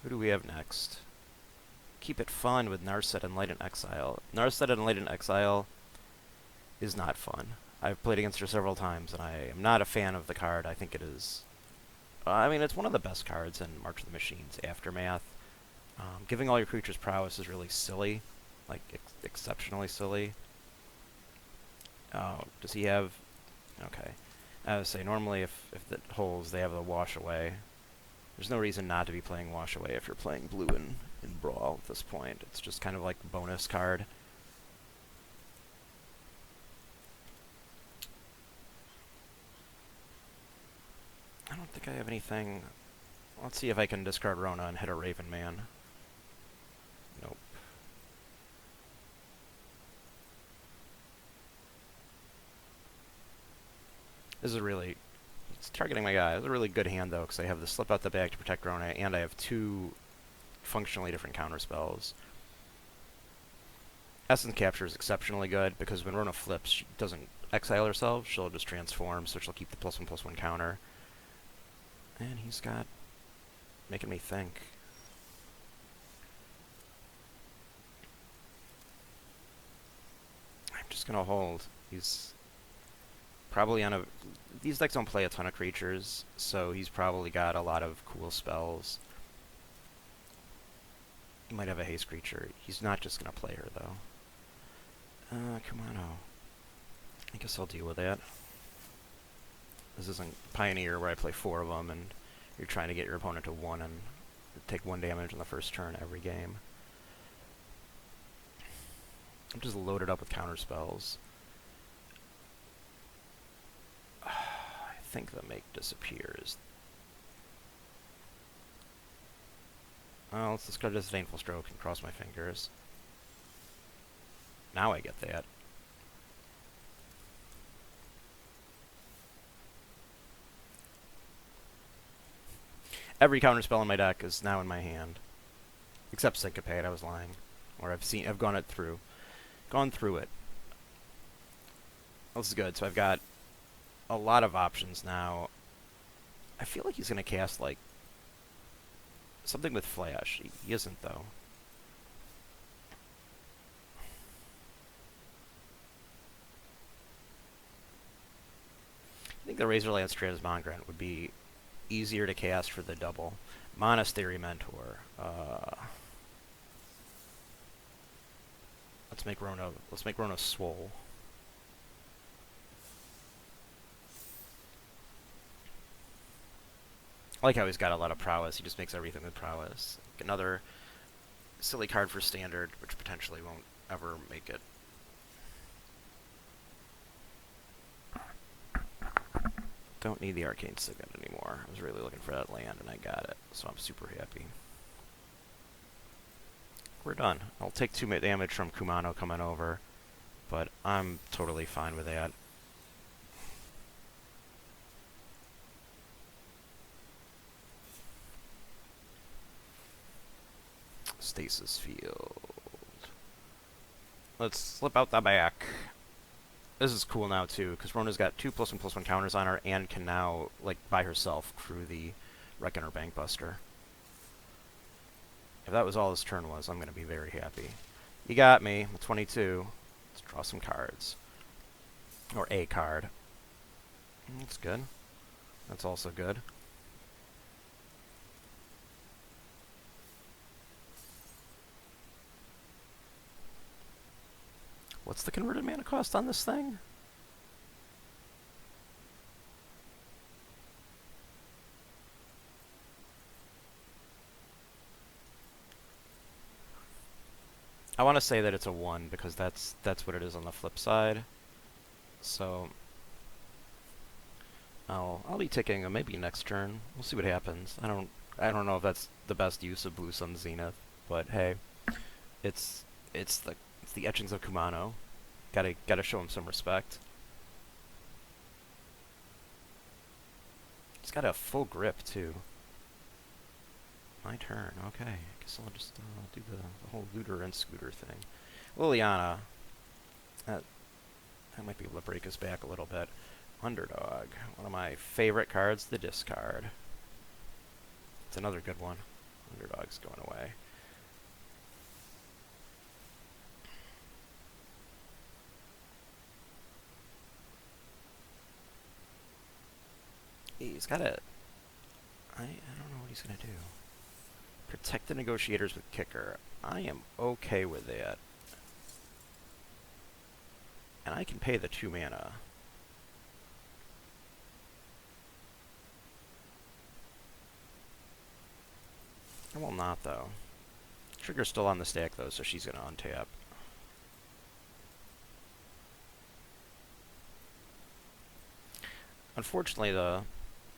Who do we have next? Keep it fun with Narset Enlightened Exile. Narset Enlightened Exile is not fun. I've played against her several times, and I am not a fan of the card. I think it is... I mean, it's one of the best cards in March of the Machines Aftermath. Giving all your creatures prowess is really silly. Like, exceptionally silly. Oh, does he have... Okay. I would say, normally if it holds, they have the Wash Away. There's no reason not to be playing Wash Away if you're playing blue in Brawl at this point. It's just kind of like a bonus card. I don't think I have anything... Let's see if I can discard Rona and hit a Raven Man. Nope. This is really... It's targeting my guy. It's a really good hand, though, because I have the Slip Out the Bag to protect Rona, and I have two functionally different counter spells. Essence Capture is exceptionally good, because when Rona flips, she doesn't exile herself. She'll just transform, so she'll keep the +1/+1 counter. And he's got... making me think. I'm just gonna hold. He's probably on a... These decks don't play a ton of creatures, so he's probably got a lot of cool spells. He might have a haste creature. He's not just gonna play her, though. Kumano. I guess I'll deal with that. This isn't Pioneer, where I play 4 of them, and you're trying to get your opponent to 1 and take 1 damage on the first turn every game. I'm just loaded up with counter spells. I think the Make disappears. Well, let's discard Disdainful Stroke and cross my fingers. Now I get that. Every counterspell in my deck is now in my hand. Except Syncopate, I was lying. Or I've gone through it. This is good, so I've got a lot of options now. I feel like he's gonna cast, like, something with Flash. He isn't, though. I think the Razorlance Transmogrant would be easier to cast for the double. Monastery Mentor. Let's make Rona swole. I like how he's got a lot of prowess. He just makes everything with prowess. Another silly card for standard, which potentially won't ever make it. Don't need the Arcane Signet anymore. I was really looking for that land, and I got it, so I'm super happy. We're done. I'll take 2 damage from Kumano coming over, but I'm totally fine with that. Stasis Field. Let's slip out the back. This is cool now, too, because Rona's got 2 +1/+1 counters on her and can now, like, by herself through the Reckoner Bankbuster. If that was all his turn was, I'm going to be very happy. He got me. I'm 22. Let's draw some cards. Or a card. That's good. That's also good. What's the converted mana cost on this thing? I want to say that it's a 1 because that's what it is on the flip side. So I'll be ticking maybe next turn. We'll see what happens. I don't know if that's the best use of Blue Sun Zenith, but hey, it's the etchings of Kumano. Gotta show him some respect. He's got a full grip too. My turn. Okay, I guess I'll just do the whole looter and scooter thing. Liliana. That might be able to break us back a little bit. Underdog. One of my favorite cards, the discard. It's another good one. Underdog's going away. He's got a... I don't know what he's going to do. Protect the negotiators with kicker. I am okay with that. And I can pay the 2 mana. I will not, though. Trigger's still on the stack, though, so she's going to untap. Unfortunately, the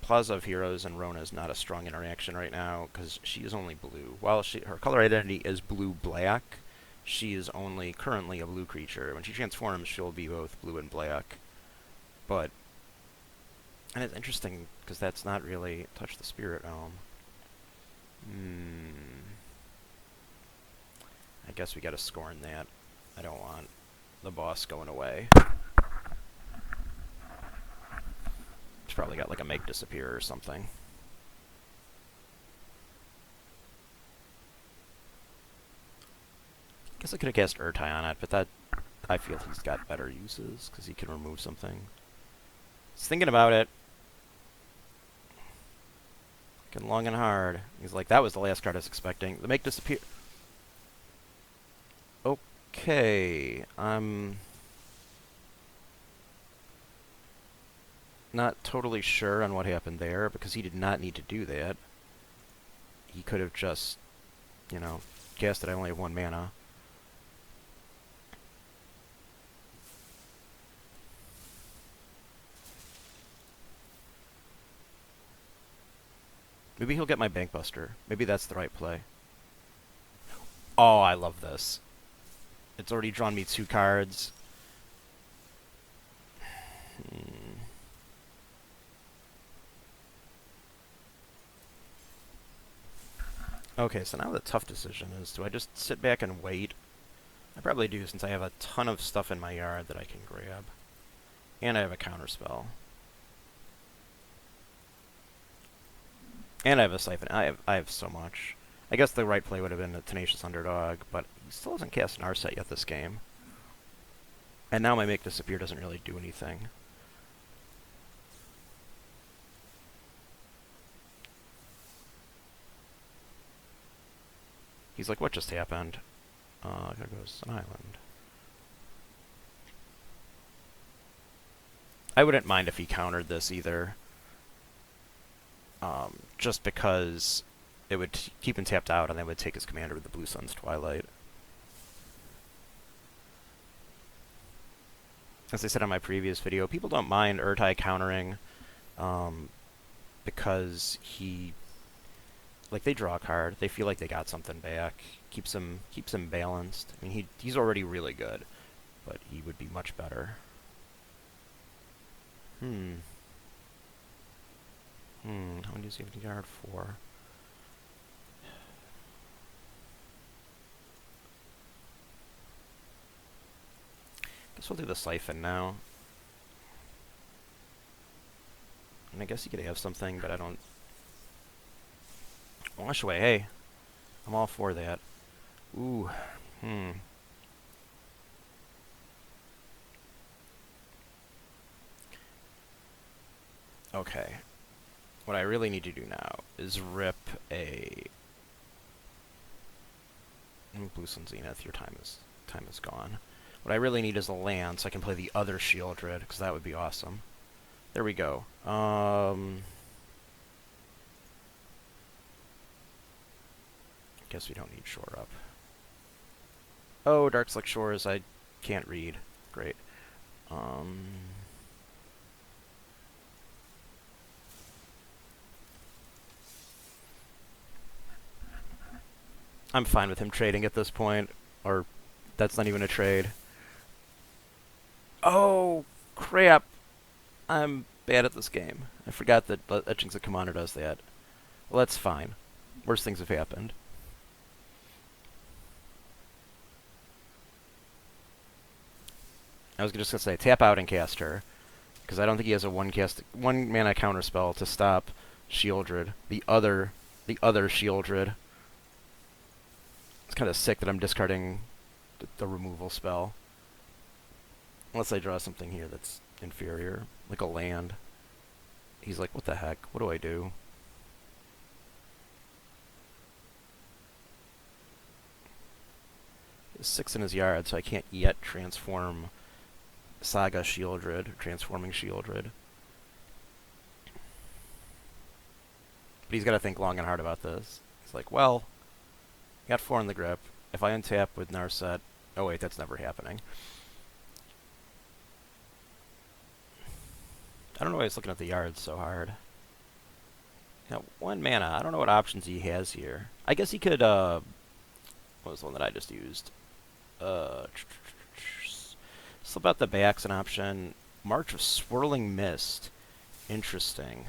Plaza of Heroes and Rona is not a strong interaction right now, because she is only blue. While her color identity is blue-black, she is only currently a blue creature. When she transforms, she'll be both blue and black. But, and it's interesting, because that's not really Touch the Spirit Realm. I guess we gotta scorn that. I don't want the boss going away. It's probably got like a make disappear or something. Guess I could have cast Urtai on it, but that I feel he's got better uses because he can remove something. He's thinking about it. Looking long and hard. He's like, that was the last card I was expecting. The make disappear. Okay, I'm not totally sure on what happened there, because he did not need to do that. He could have just, you know, cast it. I only have 1 mana. Maybe he'll get my Bankbuster. Maybe that's the right play. Oh, I love this. It's already drawn me 2 cards. Okay, so now the tough decision is, do I just sit back and wait? I probably do, since I have a ton of stuff in my yard that I can grab. And I have a counterspell. And I have a Siphon. I have so much. I guess the right play would have been a Tenacious Underdog, but he still hasn't cast Narset yet this game. And now my Make Disappear doesn't really do anything. He's like, what just happened? There goes an island. I wouldn't mind if he countered this either. Just because it would keep him tapped out, and then would take his commander with the Blue Sun's Twilight. As I said on my previous video, people don't mind Urtai countering, because he, like, they draw a card, they feel like they got something back, keeps him balanced. I mean, he's already really good, but he would be much better. How many does he have to guard for? Guess we'll do the Siphon now. And I guess he could have something, but I don't... Wash away, hey. I'm all for that. Ooh, Okay. What I really need to do now is rip a... Blue Sun Zenith, your time is gone. What I really need is a land, so I can play the other Shieldred, because that would be awesome. There we go. Guess we don't need Shore Up. Oh, Darkslick Shores, I can't read. Great. I'm fine with him trading at this point, or that's not even a trade. Oh, crap. I'm bad at this game. I forgot that Etchings of Commander does that. Well, that's fine. Worse things have happened. I was just going to say, tap out and cast her, because I don't think he has a one mana counterspell to stop Shieldred, the other Shieldred. It's kind of sick that I'm discarding the removal spell. Unless I draw something here that's inferior, like a land. He's like, what the heck? What do I do? There's 6 in his yard, so I can't yet transform Saga Shieldred, transforming Shieldred. But he's got to think long and hard about this. He's like, well, I got 4 in the grip. If I untap with Narset... Oh wait, that's never happening. I don't know why he's looking at the yard so hard. Now, 1 mana. I don't know what options he has here. I guess he could, what was the one that I just used? Slip out the back's an option. March of Swirling Mist. Interesting.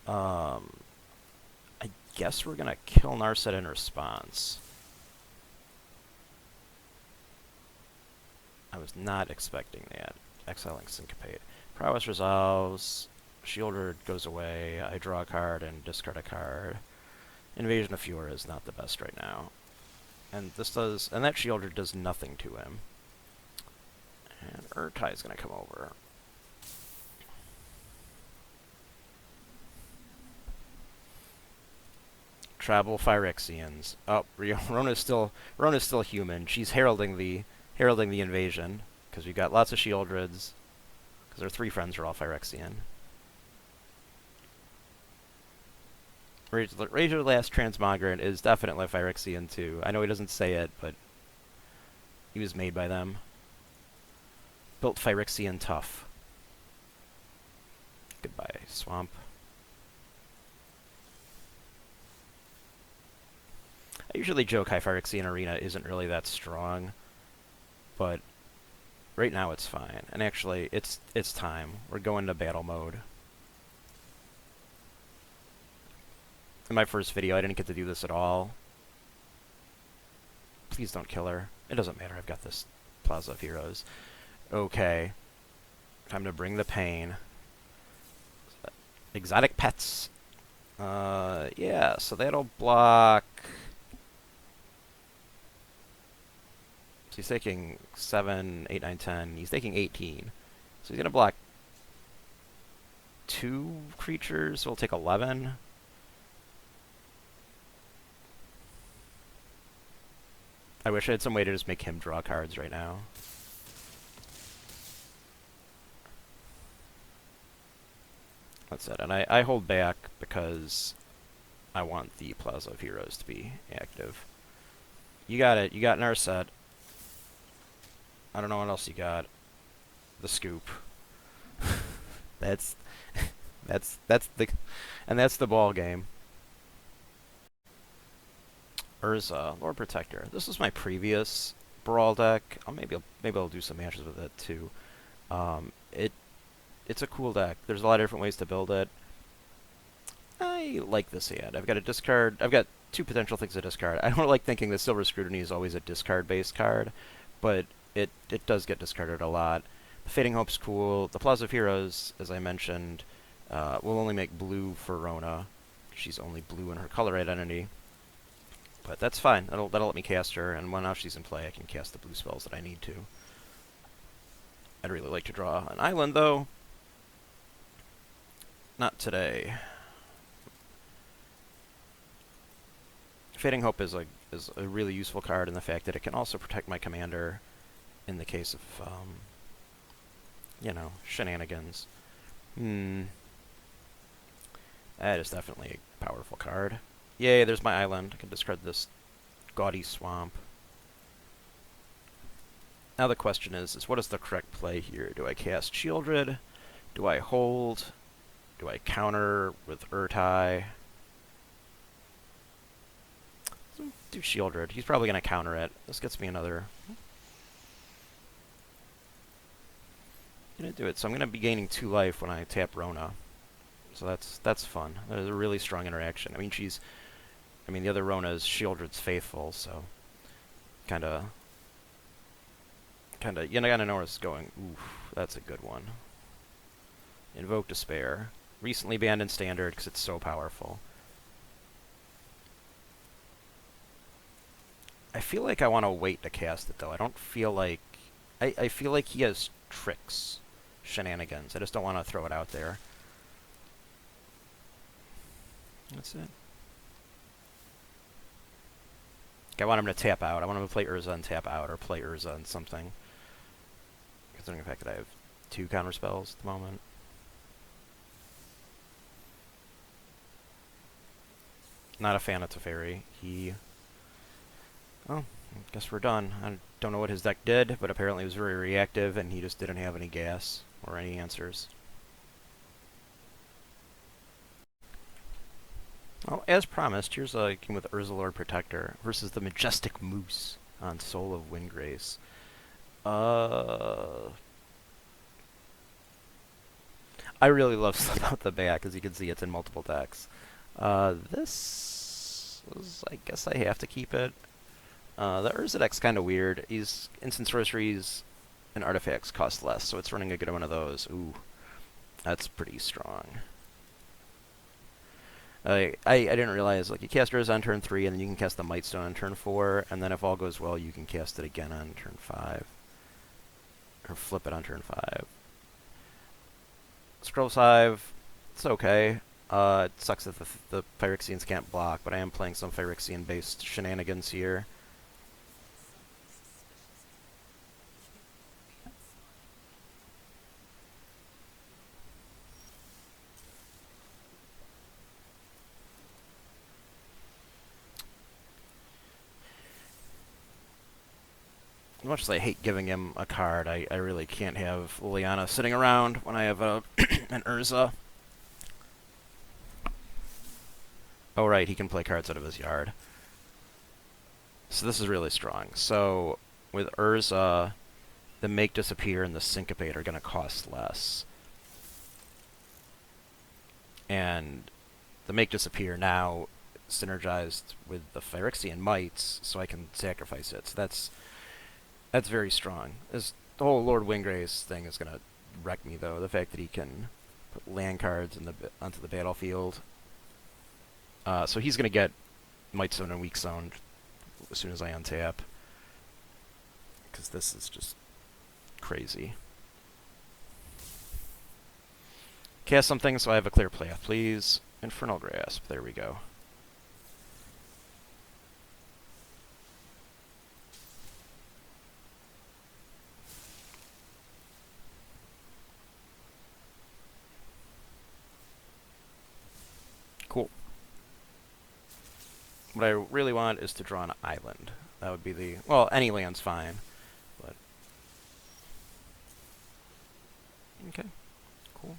I guess we're gonna kill Narset in response. I was not expecting that. Exiling Syncopate. Prowess resolves. Shieldred goes away. I draw a card and discard a card. Invasion of Fury is not the best right now. And this does... And that Shieldred does nothing to him. And Urza is going to come over. Travel Phyrexians. Oh, Rona's still human. She's heralding the invasion because we've got lots of Shieldreds. Because our 3 friends are all Phyrexian. Razor Last Transmogrant is definitely Phyrexian too. I know he doesn't say it, but he was made by them. Built Phyrexian tough. Goodbye, Swamp. I usually joke High Phyrexian Arena isn't really that strong, but right now it's fine. And actually, it's time. We're going to battle mode. In my first video, I didn't get to do this at all. Please don't kill her. It doesn't matter, I've got this Plaza of Heroes. Okay. Time to bring the pain. Exotic pets. Yeah, so that'll block... So he's taking 7, 8, 9, 10. He's taking 18. So he's going to block 2 creatures, so we'll take 11. I wish I had some way to just make him draw cards right now. That's it. And I hold back because I want the Plaza of Heroes to be active. You got it. You got Narset. I don't know what else you got. The Scoop. that's the ball game. Urza, Lord Protector. This was my previous Brawl deck. Maybe I'll do some matches with it too. It's a cool deck. There's a lot of different ways to build it. I like this hand. I've got a discard. I've got 2 potential things to discard. I don't like thinking that Silver Scrutiny is always a discard-based card, but it does get discarded a lot. The Fading Hope's cool. The Plaza of Heroes, as I mentioned, will only make blue for Rona. She's only blue in her color identity. But that's fine. That'll let me cast her, and when now she's in play, I can cast the blue spells that I need to. I'd really like to draw an island, though. Not today. Fading Hope is a really useful card in the fact that it can also protect my commander in the case of, you know, shenanigans. That is definitely a powerful card. Yay, there's my island. I can discard this gaudy swamp. Now the question is what is the correct play here? Do I cast Shieldred? Do I hold? Do I counter with Urza? Do Shieldred. He's probably going to counter it. This gets me another... I'm going to do it. So I'm going to be gaining 2 life when I tap Rona. So that's fun. That is a really strong interaction. I mean, the other Rona is Shieldred's faithful, so kinda, you gotta know where it's going. Oof, that's a good one. Invoke Despair. Recently banned in Standard because it's so powerful. I feel like I want to wait to cast it, though. I don't feel like... I feel like he has tricks, shenanigans. I just don't want to throw it out there. That's it. I want him to tap out. I want him to play Urza and tap out, or play Urza and something. Considering the fact that I have 2 counter spells at the moment. Not a fan of Teferi. Oh, I guess we're done. I don't know what his deck did, but apparently it was very reactive, and he just didn't have any gas or any answers. Well, as promised, here's a game with Urza Lord Protector versus the Majestic Moose on Soul of Windgrace. I really love Slip Out the Back. As you can see, it's in multiple decks. This is, I guess I have to keep it. The Urza deck's kind of weird. Instant sorceries and artifacts cost less, so it's running a good amount of those. Ooh, that's pretty strong. I didn't realize, like, you cast Urza on turn 3, and then you can cast the Mightstone on turn 4, and then if all goes well, you can cast it again on turn 5. Or flip it on turn 5. Scroll Hive, it's okay. It sucks that the Phyrexians can't block, but I am playing some Phyrexian-based shenanigans here. As much as I hate giving him a card, I really can't have Liliana sitting around when I have an Urza. Oh right, he can play cards out of his yard. So this is really strong. So with Urza, the Make Disappear and the Syncopate are going to cost less. And the Make Disappear now synergized with the Phyrexian Mites, so I can sacrifice it. So that's very strong. The whole Lord Windgrace thing is going to wreck me, though. The fact that he can put land cards onto the battlefield. So he's going to get Might Zone and Weak Zoned as soon as I untap. Because this is just crazy. Cast something so I have a clear path, please. Infernal Grasp. There we go. Cool. What I really want is to draw an island. That would be the... Well, any land's fine, but... Okay. Cool.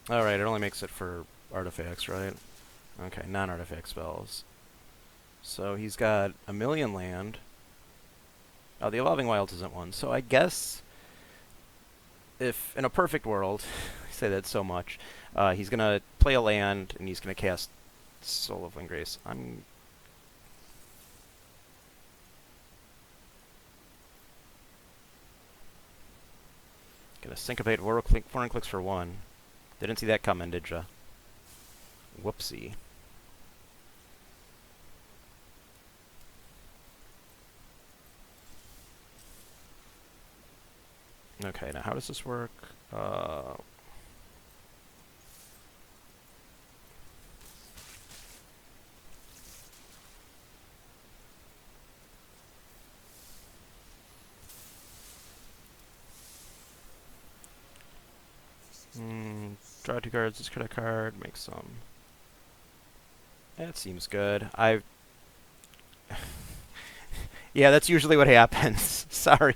Alright, it only makes it for artifacts, right? Okay, non-artifact spells. So he's got 1,000,000 land. Oh, the Evolving Wilds isn't one. So I guess if, in a perfect world, I say that so much, he's going to play a land and he's going to cast Soul of Windgrace. I'm going to Syncopate 4 clicks for 1. Didn't see that coming, did ya? Whoopsie. Okay, now how does this work? Draw 2 cards, discard a card, make some. That seems good. Yeah, that's usually what happens. Sorry.